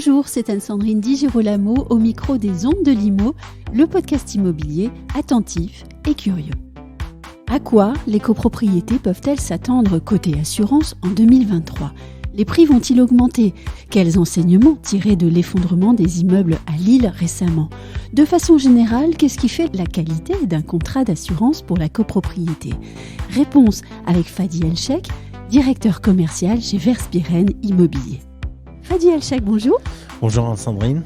Bonjour, c'est Anne-Sandrine Di Girolamo au micro des Ondes de l'Imo, le podcast immobilier attentif et curieux. À quoi les copropriétés peuvent-elles s'attendre côté assurance en 2023 ? Les prix vont-ils augmenter ? Quels enseignements tirer de l'effondrement des immeubles à Lille récemment ? De façon générale, qu'est-ce qui fait la qualité d'un contrat d'assurance pour la copropriété ? Réponse avec Fadi Elchek, directeur commercial chez Verspiren Immobilier. Fadi Elchek, bonjour. Bonjour Sandrine.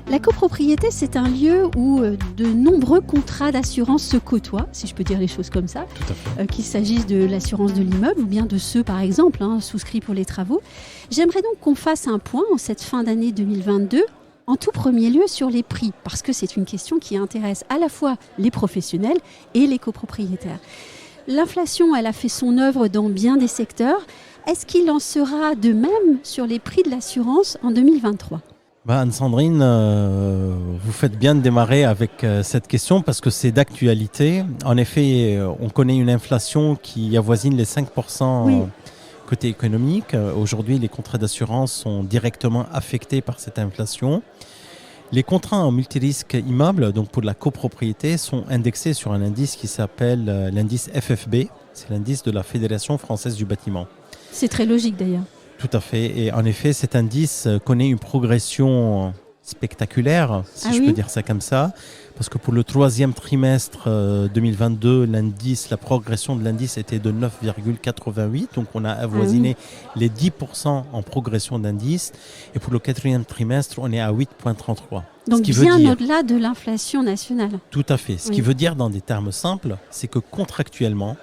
La copropriété, c'est un lieu où de nombreux contrats d'assurance se côtoient, si je peux dire les choses comme ça. Tout à fait. Qu'il s'agisse de l'assurance de l'immeuble ou bien de ceux, par exemple, souscrits pour les travaux. J'aimerais donc qu'on fasse un point en cette fin d'année 2022, en tout premier lieu sur les prix, parce que c'est une question qui intéresse à la fois les professionnels et les copropriétaires. L'inflation, elle a fait son œuvre dans bien des secteurs. Est-ce qu'il en sera de même sur les prix de l'assurance en 2023 ? Anne-Sandrine, vous faites bien de démarrer avec cette question parce que c'est d'actualité. En effet, on connaît une inflation qui avoisine les 5% côté économique. Aujourd'hui, les contrats d'assurance sont directement affectés par cette inflation. Les contrats en multirisque immeuble, donc pour la copropriété, sont indexés sur un indice qui s'appelle l'indice FFB. C'est l'indice de la Fédération française du bâtiment. C'est très logique d'ailleurs. Tout à fait. Et en effet, cet indice connaît une progression spectaculaire, si je peux dire ça comme ça. Parce que pour le troisième trimestre 2022, la progression de l'indice était de 9,88. Donc on a avoisiné les 10% en progression d'indice. Et pour le quatrième trimestre, on est à 8,33. Donc bien au-delà de l'inflation nationale. Tout à fait. Ce qui veut dire, dans des termes simples, c'est que contractuellement,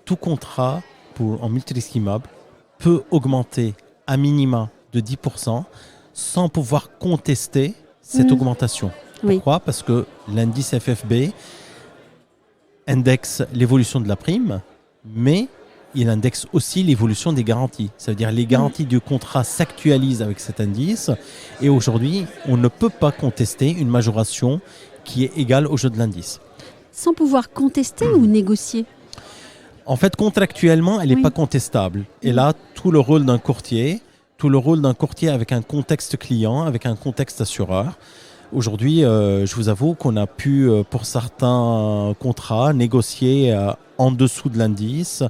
tout contrat en multirisque immeuble peut augmenter à minima de 10% sans pouvoir contester cette augmentation. Pourquoi ? Parce que l'indice FFB indexe l'évolution de la prime, mais il indexe aussi l'évolution des garanties. Ça veut dire les garanties du contrat s'actualisent avec cet indice et aujourd'hui, on ne peut pas contester une majoration qui est égale au jeu de l'indice. Sans pouvoir contester ou négocier ? En fait, contractuellement, elle n'est pas contestable. Et là, tout le rôle d'un courtier avec un contexte client, avec un contexte assureur. Aujourd'hui, je vous avoue qu'on a pu, pour certains contrats, négocier en dessous de l'indice.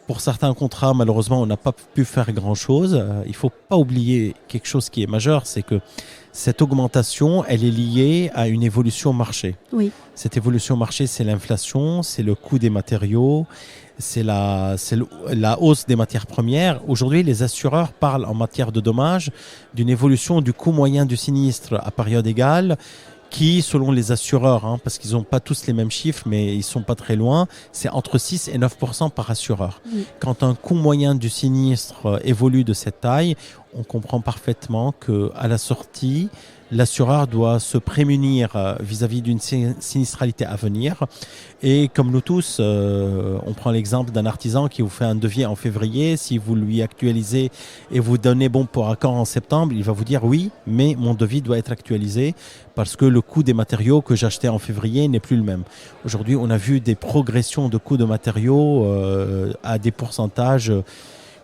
Pour certains contrats, malheureusement, on n'a pas pu faire grand-chose. Il ne faut pas oublier quelque chose qui est majeur, c'est que cette augmentation, elle est liée à une évolution marché. Oui. Cette évolution marché, c'est l'inflation, c'est le coût des matériaux, c'est la hausse des matières premières. Aujourd'hui, les assureurs parlent en matière de dommages d'une évolution du coût moyen du sinistre à période égale qui, selon les assureurs, parce qu'ils n'ont pas tous les mêmes chiffres, mais ils ne sont pas très loin, c'est entre 6 et 9% par assureur. Quand un coût moyen du sinistre évolue de cette taille, on comprend parfaitement qu'à la sortie, l'assureur doit se prémunir vis-à-vis d'une sinistralité à venir. Et comme nous tous, on prend l'exemple d'un artisan qui vous fait un devis en février. Si vous lui actualisez et vous donnez bon pour accord en septembre, il va vous dire oui, mais mon devis doit être actualisé parce que le coût des matériaux que j'achetais en février n'est plus le même. Aujourd'hui, on a vu des progressions de coûts de matériaux à des pourcentages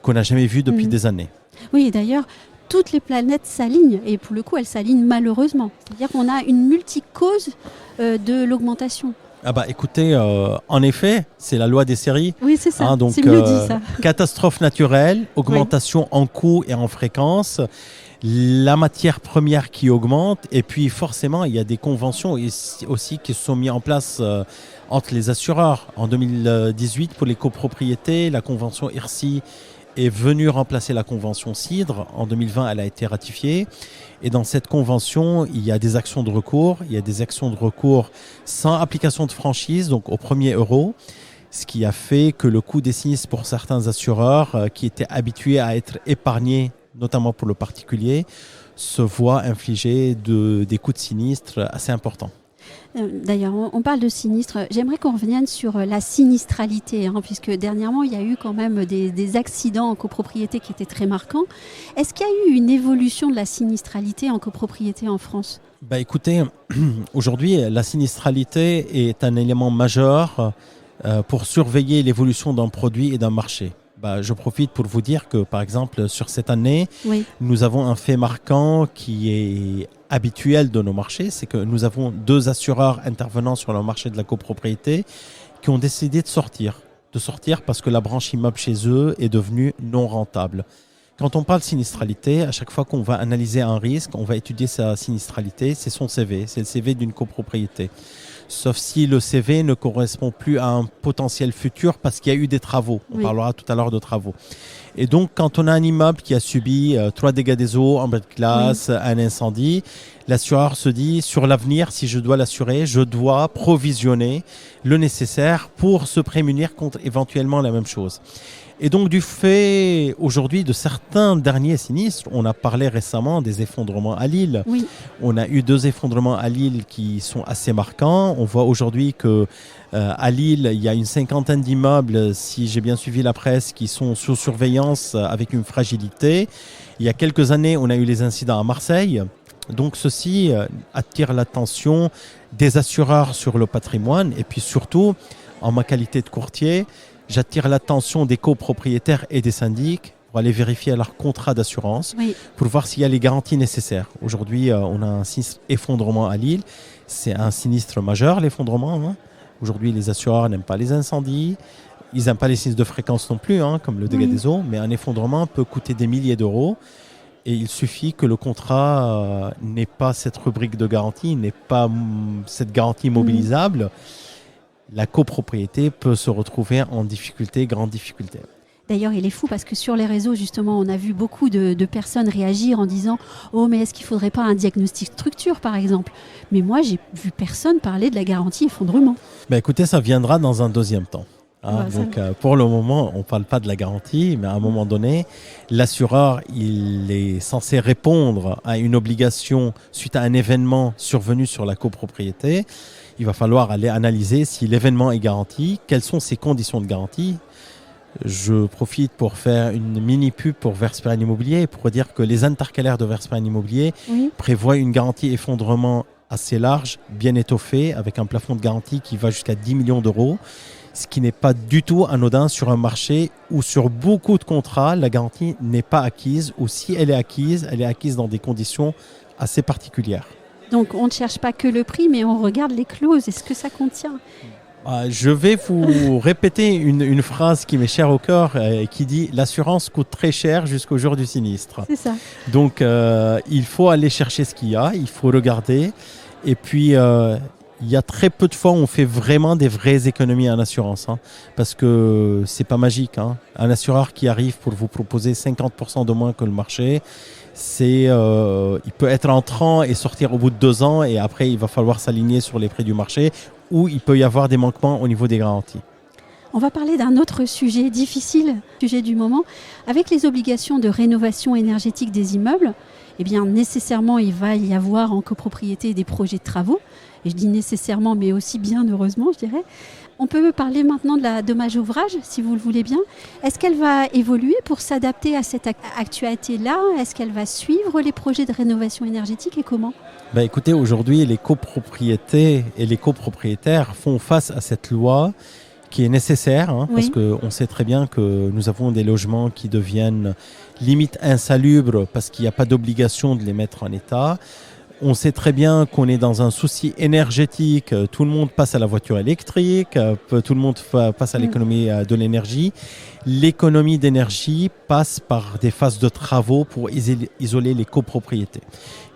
qu'on n'a jamais vus depuis des années. Oui, d'ailleurs, toutes les planètes s'alignent et pour le coup, elles s'alignent malheureusement. C'est-à-dire qu'on a une multicause de l'augmentation. Écoutez, en effet, c'est la loi des séries. Oui, c'est ça. Donc, c'est mieux dit, ça. Catastrophe naturelle, augmentation en coût et en fréquence, la matière première qui augmente et puis forcément, il y a des conventions aussi qui se sont mises en place entre les assureurs. En 2018, pour les copropriétés, la convention IRSI est venue remplacer la convention CIDRE. En 2020, elle a été ratifiée. Et dans cette convention, il y a des actions de recours. Il y a des actions de recours sans application de franchise, donc au premier euro. Ce qui a fait que le coût des sinistres pour certains assureurs qui étaient habitués à être épargnés, notamment pour le particulier, se voit infliger des coûts de sinistre assez importants. D'ailleurs, on parle de sinistre. J'aimerais qu'on revienne sur la sinistralité, puisque dernièrement, il y a eu quand même des accidents en copropriété qui étaient très marquants. Est-ce qu'il y a eu une évolution de la sinistralité en copropriété en France ? Écoutez, aujourd'hui, la sinistralité est un élément majeur pour surveiller l'évolution d'un produit et d'un marché. Je profite pour vous dire que, par exemple, sur cette année, Oui. nous avons un fait marquant qui est habituel de nos marchés, c'est que nous avons 2 assureurs intervenant sur le marché de la copropriété qui ont décidé de sortir parce que la branche immeuble chez eux est devenue non rentable. Quand on parle sinistralité, à chaque fois qu'on va analyser un risque, on va étudier sa sinistralité, c'est son CV, c'est le CV d'une copropriété. Sauf si le CV ne correspond plus à un potentiel futur parce qu'il y a eu des travaux. On parlera tout à l'heure de travaux. Et donc, quand on a un immeuble qui a subi 3 dégâts des eaux, un bas de classe, un incendie, l'assureur se dit, sur l'avenir, si je dois l'assurer, je dois provisionner le nécessaire pour se prémunir contre éventuellement la même chose. Et donc, du fait, aujourd'hui, de certains derniers sinistres, on a parlé récemment des effondrements à Lille. Oui. On a eu 2 effondrements à Lille qui sont assez marquants. On voit aujourd'hui que à Lille, il y a une 50aine d'immeubles, si j'ai bien suivi la presse, qui sont sous surveillance avec une fragilité. Il y a quelques années, on a eu les incidents à Marseille. Donc, ceci attire l'attention des assureurs sur le patrimoine. Et puis surtout, en ma qualité de courtier, j'attire l'attention des copropriétaires et des syndics pour aller vérifier leur contrat d'assurance, pour voir s'il y a les garanties nécessaires. Aujourd'hui, on a un sinistre effondrement à Lille. C'est un sinistre majeur, l'effondrement. Aujourd'hui, les assureurs n'aiment pas les incendies. Ils n'aiment pas les sinistres de fréquence non plus, comme le dégât des eaux. Mais un effondrement peut coûter des milliers d'euros. Et il suffit que le contrat n'ait pas cette rubrique de garantie, n'ait pas cette garantie mobilisable. La copropriété peut se retrouver en difficulté, grande difficulté. D'ailleurs, il est fou parce que sur les réseaux, justement, on a vu beaucoup de personnes réagir en disant « Oh, mais est-ce qu'il ne faudrait pas un diagnostic structure, par exemple ?» Mais moi, j'ai vu personne parler de la garantie effondrement. Écoutez, ça viendra dans un deuxième temps. Donc, pour le moment, on ne parle pas de la garantie, mais à un moment donné, l'assureur, il est censé répondre à une obligation suite à un événement survenu sur la copropriété. Il va falloir aller analyser si l'événement est garanti, quelles sont ses conditions de garantie. Je profite pour faire une mini-pub pour Versperin Immobilier pour dire que les intercalaires de Versperin Immobilier prévoient une garantie effondrement assez large, bien étoffée, avec un plafond de garantie qui va jusqu'à 10 millions d'euros, ce qui n'est pas du tout anodin sur un marché où sur beaucoup de contrats, la garantie n'est pas acquise, ou si elle est acquise dans des conditions assez particulières. Donc on ne cherche pas que le prix, mais on regarde les clauses et ce que ça contient. Je vais vous répéter une phrase qui m'est chère au cœur, qui dit « L'assurance coûte très cher jusqu'au jour du sinistre ». C'est ça. Donc il faut aller chercher ce qu'il y a, il faut regarder. Et puis il y a très peu de fois où on fait vraiment des vraies économies en assurance, parce que c'est pas magique. Un assureur qui arrive pour vous proposer 50% de moins que le marché, il peut être entrant et sortir au bout de 2 ans, et après il va falloir s'aligner sur les prix du marché, ou il peut y avoir des manquements au niveau des garanties. On va parler d'un autre sujet difficile, sujet du moment. Avec les obligations de rénovation énergétique des immeubles, eh bien nécessairement il va y avoir en copropriété des projets de travaux. Et je dis nécessairement, mais aussi bien heureusement, je dirais. On peut parler maintenant de la dommage ouvrage, si vous le voulez bien. Est-ce qu'elle va évoluer pour s'adapter à cette actualité-là ? Est-ce qu'elle va suivre les projets de rénovation énergétique et comment ? Écoutez, aujourd'hui, les copropriétés et les copropriétaires font face à cette loi qui est nécessaire, parce qu'on sait très bien que nous avons des logements qui deviennent limite insalubres parce qu'il n'y a pas d'obligation de les mettre en état. On sait très bien qu'on est dans un souci énergétique. Tout le monde passe à la voiture électrique, tout le monde passe à l'économie de l'énergie. L'économie d'énergie passe par des phases de travaux pour isoler les copropriétés.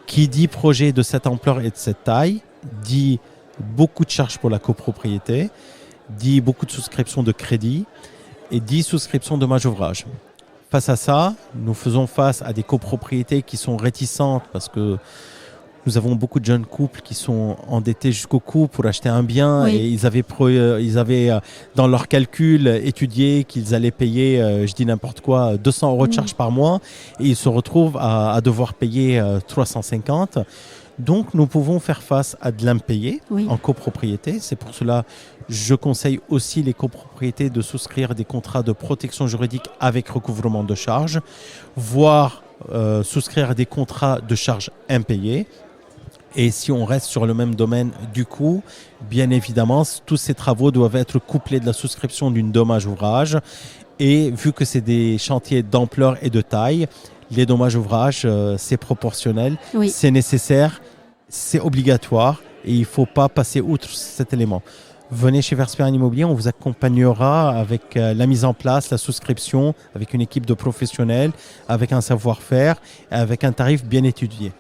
Qui dit projet de cette ampleur et de cette taille, dit beaucoup de charges pour la copropriété, dit beaucoup de souscriptions de crédit et dit souscription de dommage ouvrage. Face à ça, nous faisons face à des copropriétés qui sont réticentes parce que nous avons beaucoup de jeunes couples qui sont endettés jusqu'au cou pour acheter un bien et ils avaient dans leur calcul étudié qu'ils allaient payer, je dis n'importe quoi, 200 € de charge par mois et ils se retrouvent à devoir payer 350. Donc nous pouvons faire face à de l'impayé en copropriété. C'est pour cela que je conseille aussi les copropriétés de souscrire des contrats de protection juridique avec recouvrement de charges, voire souscrire des contrats de charges impayés. Et si on reste sur le même domaine du coût, bien évidemment, tous ces travaux doivent être couplés de la souscription d'une dommage ouvrage Et vu que c'est des chantiers d'ampleur et de taille, les dommages ouvrages, c'est proportionnel, Oui. c'est nécessaire, c'est obligatoire et il ne faut pas passer outre cet élément. Venez chez Verspiren Immobilier, on vous accompagnera avec la mise en place, la souscription, avec une équipe de professionnels, avec un savoir-faire, avec un tarif bien étudié.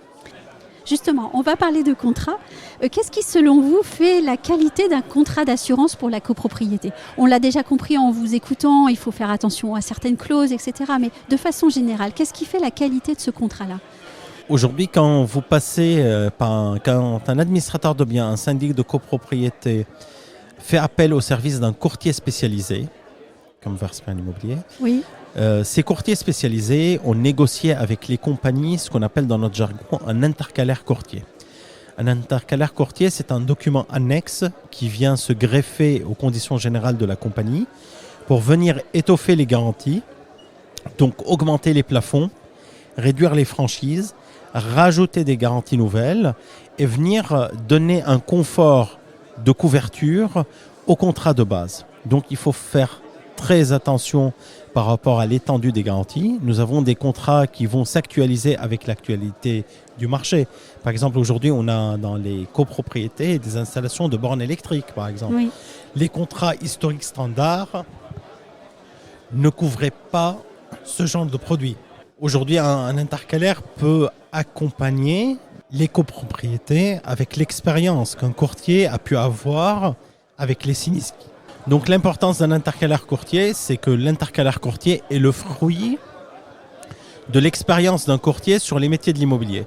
Justement, on va parler de contrat. Qu'est-ce qui, selon vous, fait la qualité d'un contrat d'assurance pour la copropriété ? On l'a déjà compris en vous écoutant, il faut faire attention à certaines clauses, etc. Mais de façon générale, qu'est-ce qui fait la qualité de ce contrat-là ? Aujourd'hui, quand vous passez quand un administrateur de biens, un syndic de copropriété fait appel au service d'un courtier spécialisé, comme Verspiren Immobilier, Oui. Ces courtiers spécialisés ont négocié avec les compagnies ce qu'on appelle dans notre jargon un intercalaire courtier. Un intercalaire courtier, c'est un document annexe qui vient se greffer aux conditions générales de la compagnie pour venir étoffer les garanties, donc augmenter les plafonds, réduire les franchises, rajouter des garanties nouvelles et venir donner un confort de couverture au contrat de base. Donc il faut faire très attention par rapport à l'étendue des garanties. Nous avons des contrats qui vont s'actualiser avec l'actualité du marché. Par exemple, aujourd'hui, on a dans les copropriétés des installations de bornes électriques, par exemple. Oui. Les contrats historiques standards ne couvraient pas ce genre de produit. Aujourd'hui, un intercalaire peut accompagner les copropriétés avec l'expérience qu'un courtier a pu avoir avec les sinistres. Donc l'importance d'un intercalaire courtier, c'est que l'intercalaire courtier est le fruit de l'expérience d'un courtier sur les métiers de l'immobilier.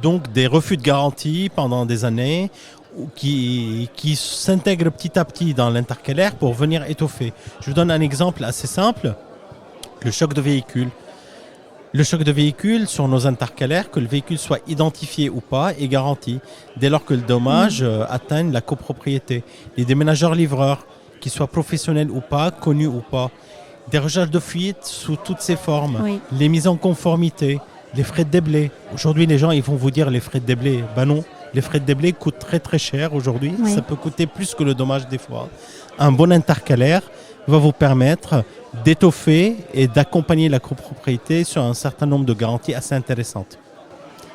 Donc des refus de garantie pendant des années qui s'intègrent petit à petit dans l'intercalaire pour venir étoffer. Je vous donne un exemple assez simple, le choc de véhicule. Le choc de véhicule sur nos intercalaires, que le véhicule soit identifié ou pas, est garanti dès lors que le dommage atteigne la copropriété. Les déménageurs-livreurs, qu'ils soient professionnels ou pas, connus ou pas, des recherches de fuite sous toutes ses formes, Oui. les mises en conformité, les frais de déblai. Aujourd'hui, les gens ils vont vous dire les frais de déblai. Ben non, les frais de déblai coûtent très très cher aujourd'hui. Oui. Ça peut coûter plus que le dommage des fois. Un bon intercalaire va vous permettre d'étoffer et d'accompagner la copropriété sur un certain nombre de garanties assez intéressantes.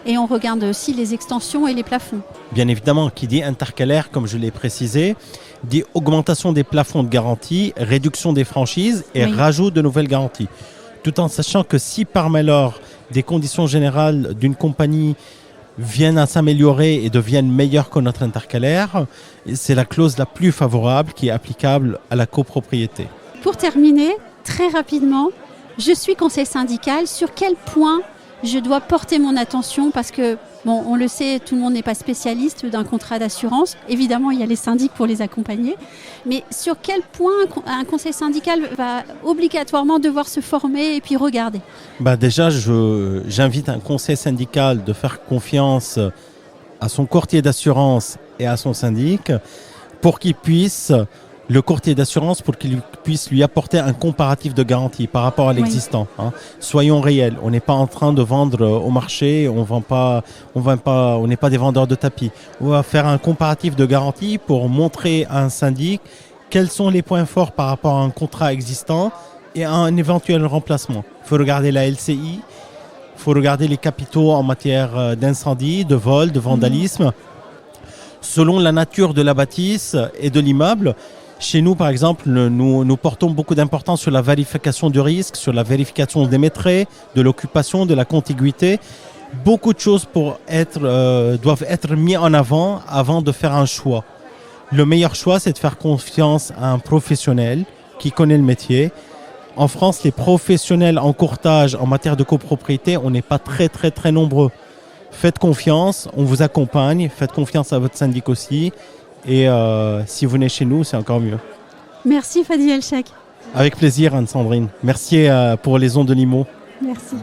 Et on regarde aussi les extensions et les plafonds. Bien évidemment, qui dit intercalaire, comme je l'ai précisé, dit augmentation des plafonds de garantie, réduction des franchises et Oui. rajout de nouvelles garanties. Tout en sachant que si par malheur des conditions générales d'une compagnie viennent à s'améliorer et deviennent meilleures que notre intercalaire, c'est la clause la plus favorable qui est applicable à la copropriété. Pour terminer, très rapidement, je suis conseil syndical. Sur quel point je dois porter mon attention ? Parce que, bon, on le sait, tout le monde n'est pas spécialiste d'un contrat d'assurance. Évidemment, il y a les syndics pour les accompagner. Mais sur quel point un conseil syndical va obligatoirement devoir se former et puis regarder ? Déjà, j'invite un conseil syndical de faire confiance à son courtier d'assurance et à son syndic pour qu'il puisse... Le courtier d'assurance pour qu'il puisse lui apporter un comparatif de garantie par rapport à l'existant. Oui. Soyons réels, on n'est pas en train de vendre au marché, on n'est pas des vendeurs de tapis. On va faire un comparatif de garantie pour montrer à un syndic quels sont les points forts par rapport à un contrat existant et à un éventuel remplacement. Il faut regarder la LCI, il faut regarder les capitaux en matière d'incendie, de vol, de vandalisme. Selon la nature de la bâtisse et de l'immeuble, chez nous, par exemple, nous portons beaucoup d'importance sur la vérification du risque, sur la vérification des mètres, de l'occupation, de la contiguïté. Beaucoup de choses doivent être mises en avant de faire un choix. Le meilleur choix, c'est de faire confiance à un professionnel qui connaît le métier. En France, les professionnels en courtage en matière de copropriété, on n'est pas très, très, très nombreux. Faites confiance, on vous accompagne, faites confiance à votre syndic aussi. Et si vous venez chez nous, c'est encore mieux. Merci Fadi Elchak. Avec plaisir Anne-Sandrine. Merci pour les ondes de Limo. Merci.